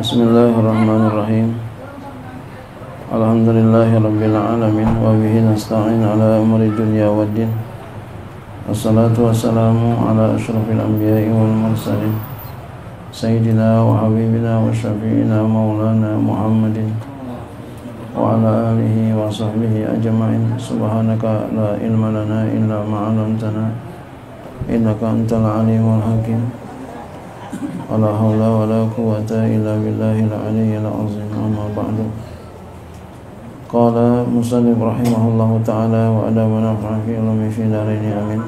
Bismillahirrahmanirrahim. Alhamdulillahirabbil alamin wa bihi nasta'in ala umuri dunya waddin. Wassalatu wassalamu ala asyrafil anbiya'i wal mursalin sayyidina wa habibina wa syafi'ina maulana Muhammadin wa ala alihi wa sahbihi ajma'in. Subhanaka la ilma lana illa ma 'allamtana innaka antal alimul hakim. Wala haula wala quwwata illa billahil aliyyil azim. Amma ba'du. Qala musannif rahimahullahu ta'ala wa adabana fi ilmi fi daraini amin.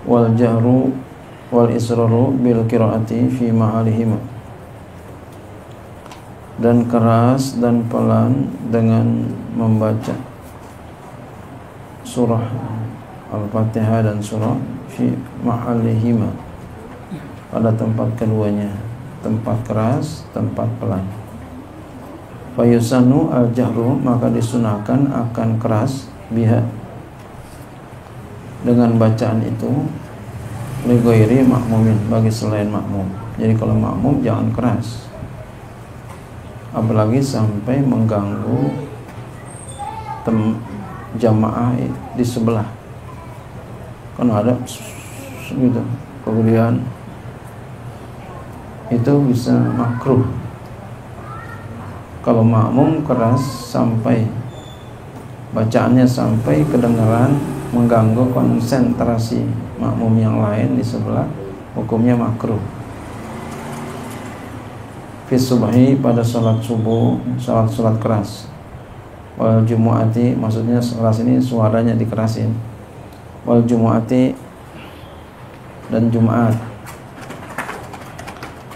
Wal jahru wal israru bil qiraati fi mahalihima. Dan keras dan pelan dengan membaca surah Al-Fatihah dan surah fi mahalihima, pada tempat keduanya, tempat keras, tempat pelan. Fayusanu al-jahru, maka disunahkan akan keras biha, dengan bacaan itu, li ghairi makmumin, bagi selain makmum. Jadi kalau makmum jangan keras, apalagi sampai mengganggu jamaah di sebelah. Kan ada gitu, kemudian itu bisa makruh. Kalau makmum keras sampai bacaannya sampai kedengaran mengganggu konsentrasi makmum yang lain di sebelah, hukumnya makruh. Fi subhi, pada salat subuh, salat keras. Wal jumu'ati, maksudnya keras ini suaranya dikerasin. Wal jumu'ati, dan Jumat.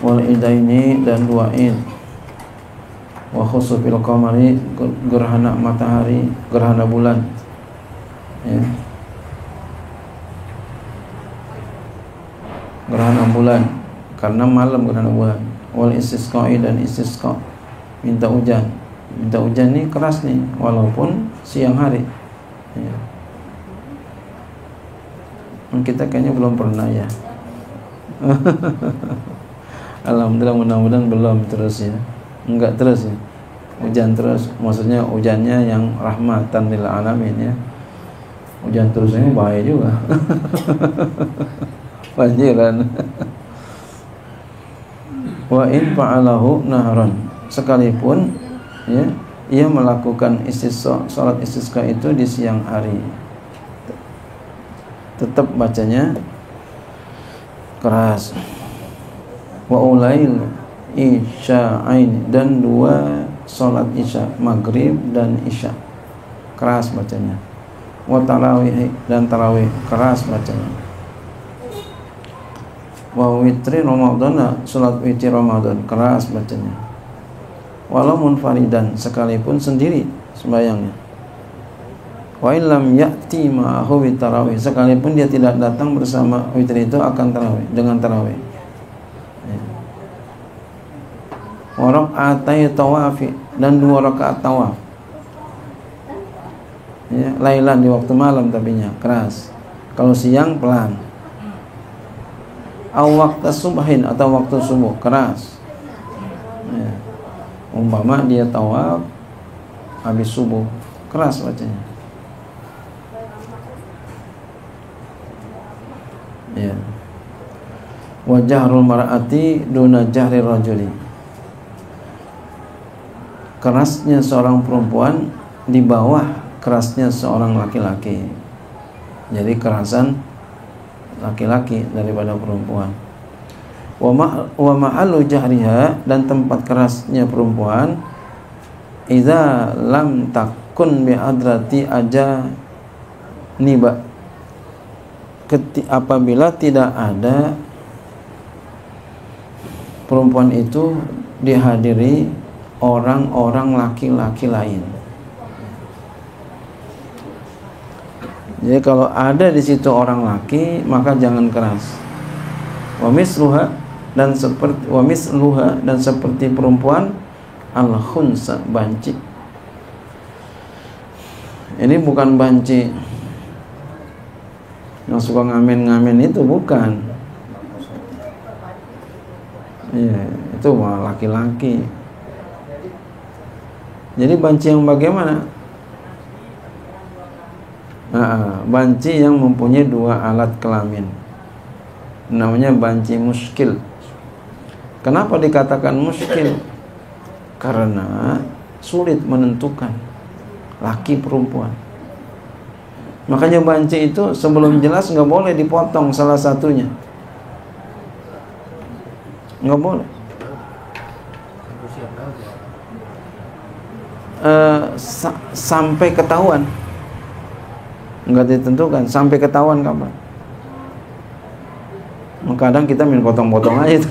Wal idaini, dan dua id. Wa khusufil qamari, gerhana matahari, gerhana bulan, ya. Gerhana bulan karena malam gerhana bulan. Wal istisqa'i, dan istisqa, minta hujan. Minta hujan nih keras nih walaupun siang hari, ya. Kita kayaknya belum pernah ya. Alhamdulillah, mudah-mudahan belum terus ya. Enggak terus ya. Hujan terus, maksudnya hujannya yang rahmatan lil alamin ya. Hujan terus ini bahaya juga. Banjiran. Wa in fa'alahu nahran, sekalipun ya ia melakukan istisqa, salat istisqa itu di siang hari, tetap bacanya keras. Wa ulail isya'ain, dan dua salat isya, maghrib dan isya, keras bacanya. Wa tarawih, dan tarawih, keras bacanya. Wa witri Ramadan, salat witri Ramadan, keras bacanya. Walau munfaridan, sekalipun sendiri sembahyangnya. Wa illam ya'ti ma'ahu bitarawih, sekalipun dia tidak datang bersama witri itu akan tarawih, dengan tarawih. Wa raka'atai tawafi, dan dua rakaat tawaf, ya, lailan, di waktu malam tapinya keras. Kalau siang pelan. Aw waqta subhin, atau waktu subuh, keras, ya. Umpama dia tawaf habis subuh, keras bacanya, ya. Wa jahrul mar'ati duna jahri rajuli, kerasnya seorang perempuan di bawah kerasnya seorang laki-laki. Jadi kerasan laki-laki daripada perempuan. Wa mahallu jahriha, dan tempat kerasnya perempuan, idza lam takun bi hadrati aja niba, apabila tidak ada perempuan itu dihadiri orang-orang laki-laki lain. Jadi kalau ada di situ orang laki, maka jangan keras. Wa misluha, dan seperti perempuan al-khunsa, banci. Ini bukan banci yang suka ngamen-ngamen itu, bukan. Iya, itu laki-laki. Jadi banci yang bagaimana? Banci yang mempunyai 2 alat kelamin, namanya banci muskil. Kenapa dikatakan muskil? Karena sulit menentukan laki perempuan. Makanya banci itu sebelum jelas nggak boleh dipotong salah satunya, nggak boleh. Sampai ketahuan, nggak ditentukan sampai ketahuan kapan. Kadang kita main potong-potong aja itu.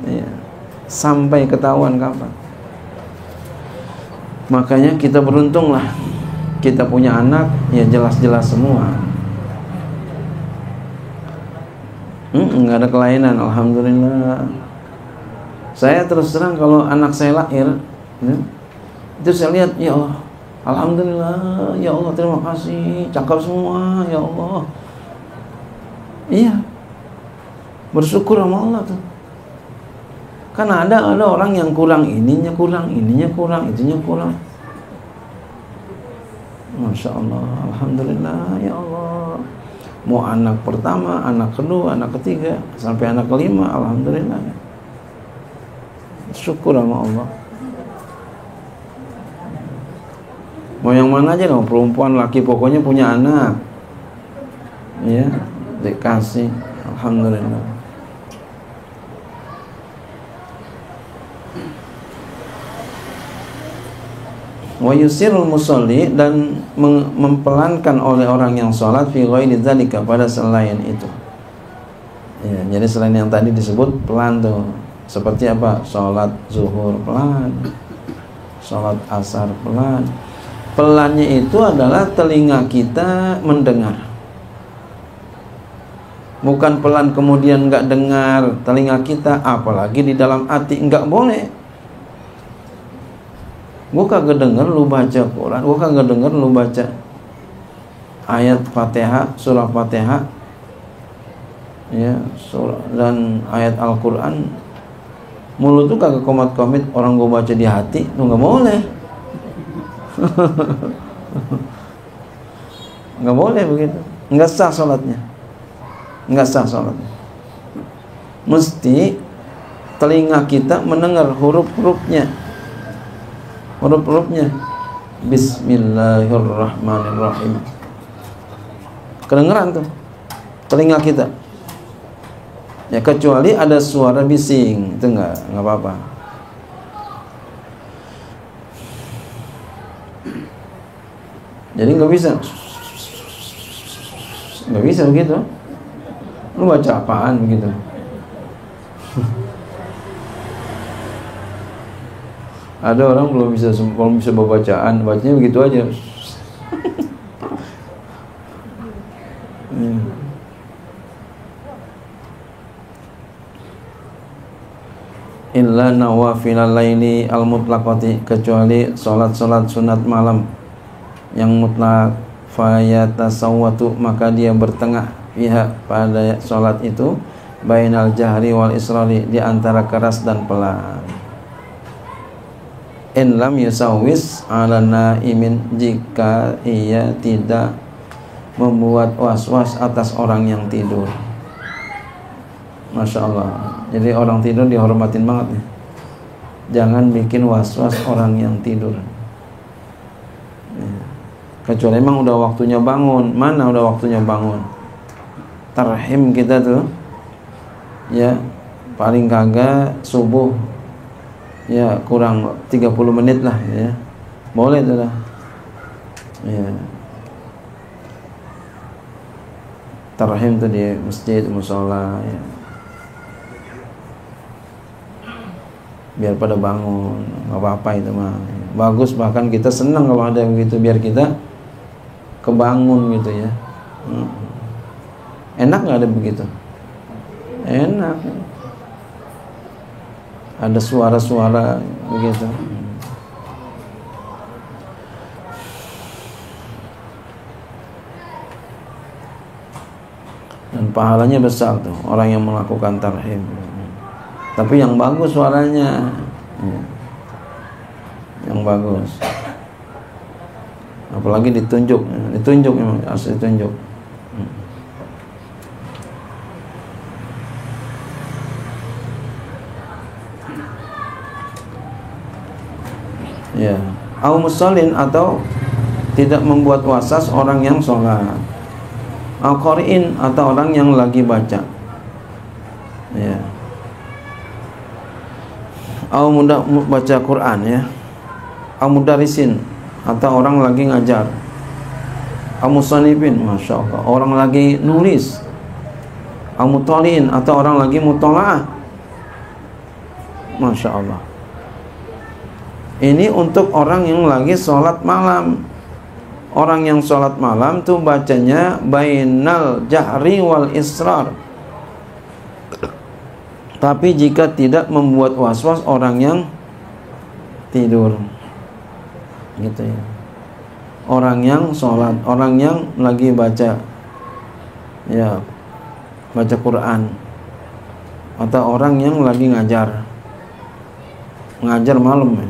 Ya, sampai ketahuan kapan. Makanya kita beruntung lah, kita punya anak ya jelas-jelas semua, nggak ada kelainan, alhamdulillah. Saya terus terang kalau anak saya lahir, ya, itu saya lihat, ya Allah, alhamdulillah, ya Allah, terima kasih, cakep semua, ya Allah. Iya, bersyukur sama Allah tuh. Karena ada orang yang kurang ininya kurang, itunya kurang. Masya Allah, alhamdulillah, ya Allah. Mau anak pertama, anak kedua, anak ketiga, sampai anak kelima, alhamdulillah. Syukur sama Allah. Mau yang mana aja, mau perempuan, laki, pokoknya punya anak, ya dikasih, alhamdulillah. Wa yusirul musolli, dan mempelankan oleh orang yang sholat fi ghairi dzalika, pada selain itu. Ya, jadi selain yang tadi disebut pelan tuh. Seperti apa? Sholat zuhur pelan, sholat asar pelan. Pelannya itu adalah telinga kita mendengar, bukan pelan kemudian nggak dengar telinga kita, apalagi di dalam hati, nggak boleh. Gue kagak denger lu baca Quran, gue kagak denger lu baca ayat Fatihah, surah Fatihah, ya, surah dan ayat Al-Quran. Mulut tuh kagak komit orang gue baca di hati, tuh nggak boleh. Nggak boleh begitu, nggak sah sholatnya, nggak sah sholatnya. Mesti telinga kita mendengar huruf-hurufnya. Bismillahirrahmanirrahim, kedengeran tuh telinga kita. Ya, kecuali ada suara bising, itu nggak apa-apa. Jadi nggak bisa begitu. Lu baca apaan begitu? Ada orang belum bisa bacaan, bacanya begitu aja. Illa nawafilal laili al-mutlaqati, kecuali salat-salat sunat malam yang mutlak, fayatasawwatu, maka dia bertengah pihak pada salat itu, bainal jahri wal israri, di antara keras dan pelan. In lam yusawwis ala naimin, jika ia tidak membuat was-was atas orang yang tidur. Masya Allah. Jadi orang tidur dihormatin banget nih. Jangan bikin was-was orang yang tidur. Kecuali emang udah waktunya bangun. Mana udah waktunya bangun? Tarhim kita tuh, ya paling kagak subuh, ya kurang 30 menit lah, ya boleh tuh lah, ya. Tarhim tuh di masjid, musola, ya, biar pada bangun, nggak apa-apa itu mah, bagus. Bahkan kita senang kalau ada begitu, biar kita kebangun gitu ya. Enak nggak ada begitu? Enak. Ada suara-suara begitu. Dan pahalanya besar tuh orang yang melakukan tarhim. Tapi yang bagus suaranya, yang bagus. Apalagi ditunjuk memang asli ditunjuk. Ya, au musallin atau tidak membuat wasas orang yang sholat, au qari'in atau orang yang lagi baca, ya, au mudah baca Quran, ya, au mudarisin atau orang lagi ngajar, au musannifin, masya Allah, orang lagi nulis, au mutaliin atau orang lagi mutolaah, masya Allah. Ini untuk orang yang lagi sholat malam. Orang yang sholat malam tuh bacanya bainal jahri wal israr. Tapi jika tidak membuat was-was orang yang tidur, gitu ya. Orang yang sholat, orang yang lagi baca, ya, baca Quran, atau orang yang lagi ngajar malam, ya.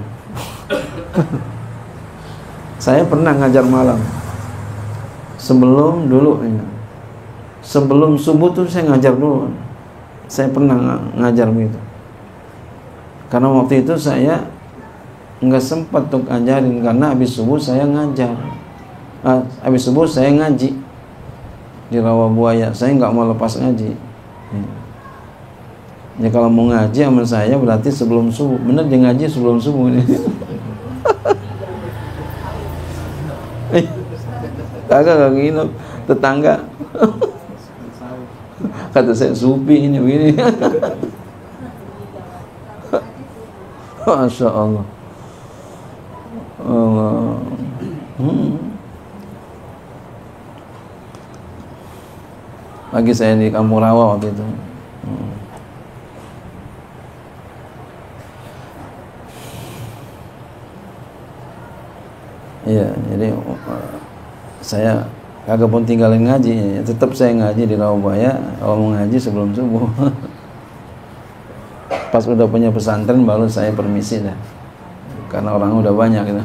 Saya pernah ngajar malam. Sebelum subuh tuh saya ngajar dulu. Saya pernah ngajar begitu. Karena waktu itu saya nggak sempat untuk ngajarin karena habis subuh saya ngajar. Habis subuh saya ngaji di Rawabuaya. Saya nggak mau lepas ngaji. Ya kalau mau ngaji sama saya berarti sebelum subuh. Bener dia ngaji sebelum subuh ini. Kagak gini tetangga kata saya supi ini begini. Masya Allah. Allah. Lagi saya di Kampung Rawa waktu itu. Iya, jadi saya kagak pun tinggalin ngaji, tetap saya ngaji di Rawabuaya. Kalau mau ngaji sebelum subuh. Pas udah punya pesantren baru saya permisi dah, karena orang udah banyak gitu.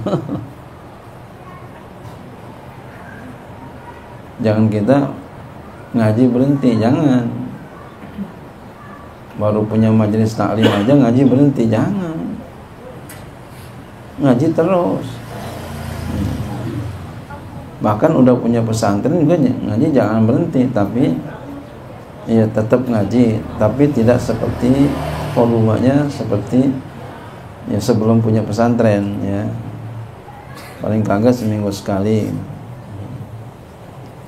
Jangan kita ngaji berhenti, jangan. Baru punya majelis taklim aja ngaji berhenti, jangan. Ngaji terus. Bahkan udah punya pesantren juga ngaji jangan berhenti, tapi ya tetap ngaji, tapi tidak seperti volumenya seperti ya sebelum punya pesantren, ya. Paling kagak seminggu sekali.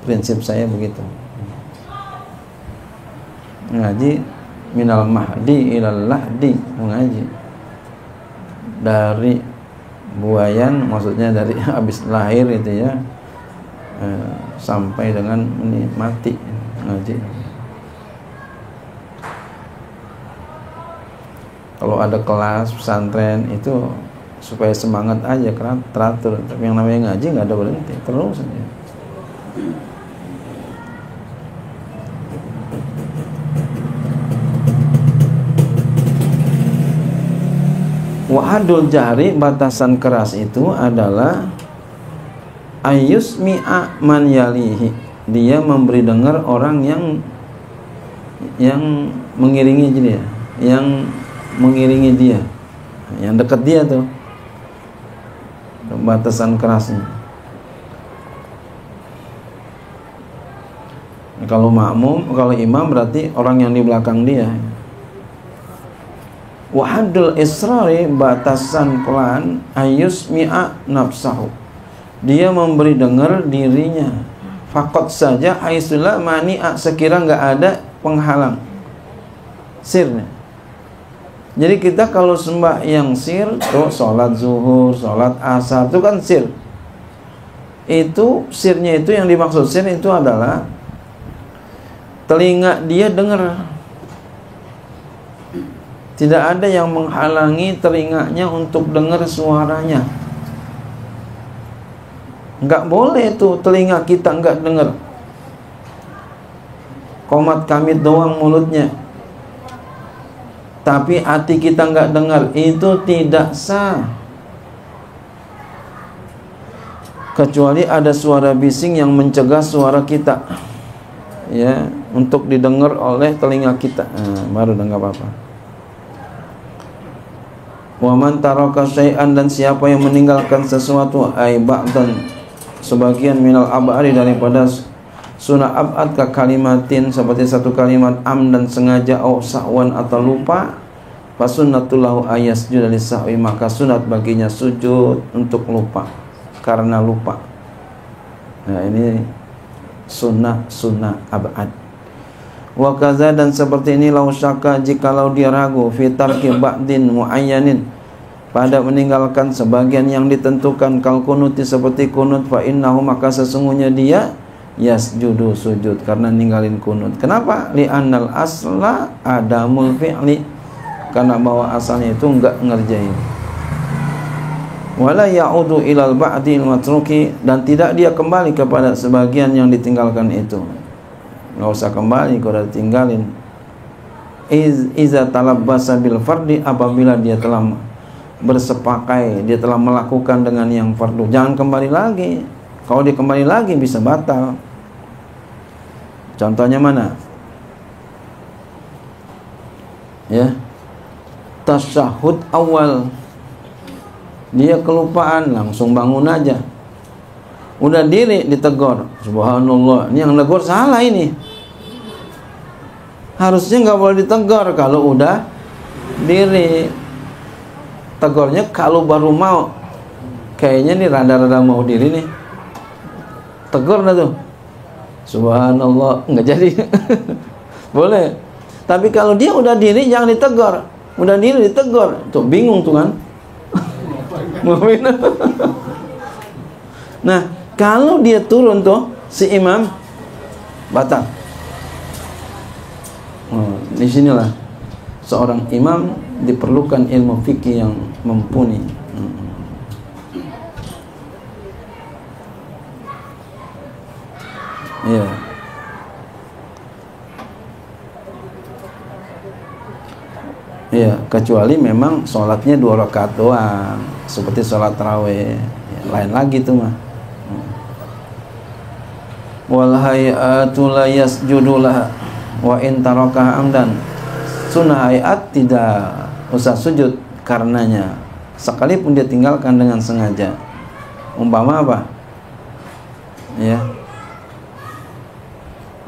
Prinsip saya begitu. Ngaji minal mahdi ilal lahdi, mengaji dari buayan, maksudnya dari habis lahir itu ya, sampai dengan mati ngaji. Kalau ada kelas pesantren itu supaya semangat aja, teratur. Tapi yang namanya ngaji nggak ada berhenti, terus aja. Wahadul jahri, batasan keras itu adalah ayusmi'a man yalihi, dia memberi dengar orang yang mengiringi dia, yang mengiringi dia, yang dekat dia tuh, batasan kerasnya. Kalau makmum, kalau imam berarti orang yang di belakang dia. Wahadul israri, batasan pelan, ayusmi'a nafsahu, dia memberi dengar dirinya. Fakot saja aisula mani'a, sekira nggak ada penghalang sirnya. Jadi kita kalau sembahyang sir tuh, sholat zuhur, sholat asar itu kan sir. Itu sirnya itu yang dimaksud sir itu adalah telinga dia dengar. Tidak ada yang menghalangi telinganya untuk dengar suaranya. Enggak boleh tuh telinga kita enggak dengar. komat kamit doang mulutnya, tapi hati kita nggak dengar, itu tidak sah. Kecuali ada suara bising yang mencegah suara kita, ya, untuk didengar oleh telinga kita, baru nggak apa-apa. Wa man taraka syai'an, dan siapa yang meninggalkan sesuatu, ai ba'dan, sebagian minal ab'ari, daripada sunnah ab'ad, ka kalimatin, seperti satu kalimat, amdan, sengaja, au sa'wan, atau lupa, fa sunnatullahu ayasjuda lis-sahwi, maka sunat baginya sujud untuk lupa, karena lupa. Nah, ini sunnah ab'ad. Wa kaza, dan seperti ini, lau syaka, jikalau dia ragu, fi tarki ba'din muayyanin, pada meninggalkan sebagian yang ditentukan, kal kunuti, seperti kunut, fa innahu, maka sesungguhnya dia yasjudu, sujud karena ninggalin kunut. Kenapa? Li'annal asla adamul fi'li, karena bahwa asalnya itu enggak ngerjain. Wala ya'udu ilal ba'dil matruki, dan tidak dia kembali kepada sebagian yang ditinggalkan itu. Nggak usah kembali kalau udah tinggalin. Iza talabbasa bil fardi, apabila dia telah bersepakai, dia telah melakukan dengan yang fardu, jangan kembali lagi. Kalau dia kembali lagi bisa batal. Contohnya mana? Ya, tasyahud awal, dia kelupaan, langsung bangun aja. Udah diri ditegur, subhanallah, ini yang negur salah ini. Harusnya nggak boleh ditegur kalau udah diri. Tegurnya kalau baru mau, kayaknya nih rada-rada mau diri nih, tegur dah tuh, subhanallah, nggak jadi. Boleh. Tapi kalau dia udah diri jangan ditegur. Udah diri ditegur, tuh bingung tuh kan. Nah, kalau dia turun tuh si imam, batal. Di sinilah seorang imam diperlukan ilmu fikih yang mumpuni. Ya. Ya, kecuali memang sholatnya 2 rakaat doang, seperti sholat tarawih, ya, lain lagi tuh mah. Wal hay'atu la yasjudu laha wa in tarakaha amdan. Sunnah hayat tidak usah sujud karenanya, sekalipun dia tinggalkan dengan sengaja. Umpama apa? Ya,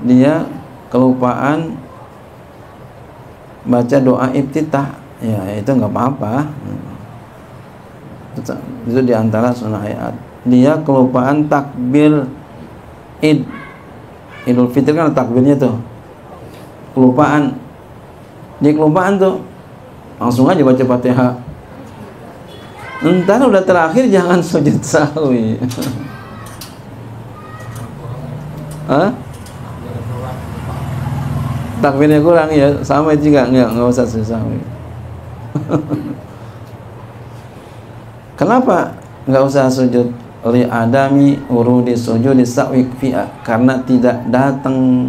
dia kelupaan baca doa iftitah, ya itu nggak apa-apa. Itu diantara sunnah hayat. Dia kelupaan takbir Idul Fitri, kan takbirnya tuh kelupaan. Dia kelupaan tuh, langsung aja baca Fatihah. Entar udah terakhir jangan sujud sahwi. Hah? Takbirnya kurang, ya sama juga, nggak usah sujud sahwi. Kenapa nggak usah sujud? Li adami urudi sujudi sahwi fi'a, karena tidak datang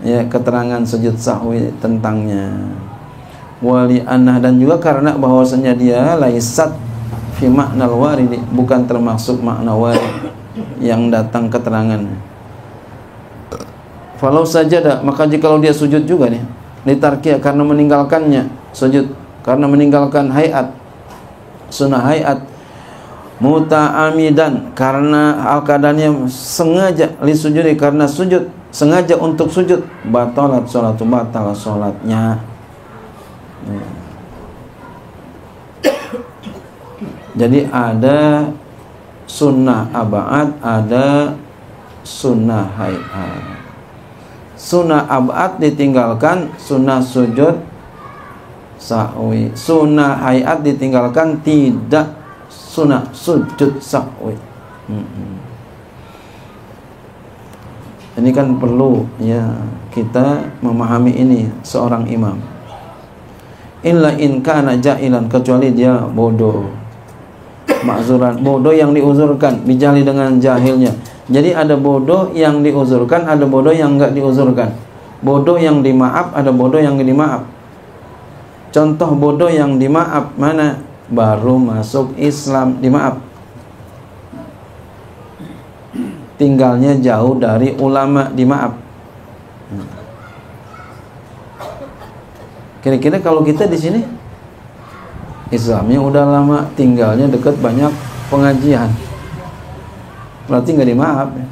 ya keterangan sujud sahwi tentangnya. Wali anah, dan juga karena bahwasanya dia laisat fi maknal warid, bukan termasuk makna warid yang datang keterangannya. Falau sajada, maka jikalau dia sujud juga nih, litarkiyah, karena meninggalkannya, sujud karena meninggalkan hayat, sunnah hayat, muta'amidan, karena al-kadannya sengaja, li sujudi, karena sujud, sengaja untuk sujud, batalat sholatu, batal sholatnya. Jadi ada sunnah ab'ad, ada sunnah hayat. Sunnah ab'ad ditinggalkan, sunnah sujud sahwi. Sunnah hayat ditinggalkan, tidak sunnah sujud sahwi. Ini kan perlu ya kita memahami ini seorang imam. Illa in kana jahilan, kecuali dia bodoh. Ma'zuran, bodoh yang diuzurkan, bijali dengan jahilnya. Jadi ada bodoh yang diuzurkan, ada bodoh yang enggak diuzurkan. Bodoh yang dimaaf, ada bodoh yang dimaaf. Contoh bodoh yang dimaaf mana? Baru masuk Islam dimaaf, tinggalnya jauh dari ulama dimaaf. Kira-kira kalau kita di sini Islamnya udah lama, tinggalnya dekat banyak pengajian, berarti nggak dimaaf ya.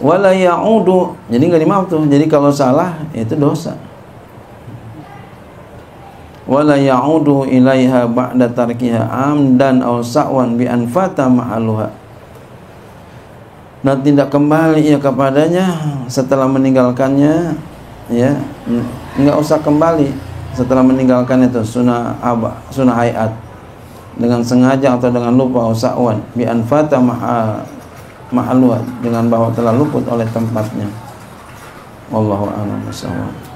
Wala ya'udu, jadi nggak dimaaf tuh. Jadi kalau salah itu dosa. Wala ya'udu ilaiha ba'da tarkiha amdan aw sa'wan bi anfata ma'aluha. Dan tidak kembali ya kepadanya setelah meninggalkannya, ya nggak usah kembali setelah meninggalkan itu sunnah hayat dengan sengaja atau dengan lupa, aw sa'wan bi anfata ma'aluha, dengan bahwa telah luput oleh tempatnya. Wallahu a'lam bishawab.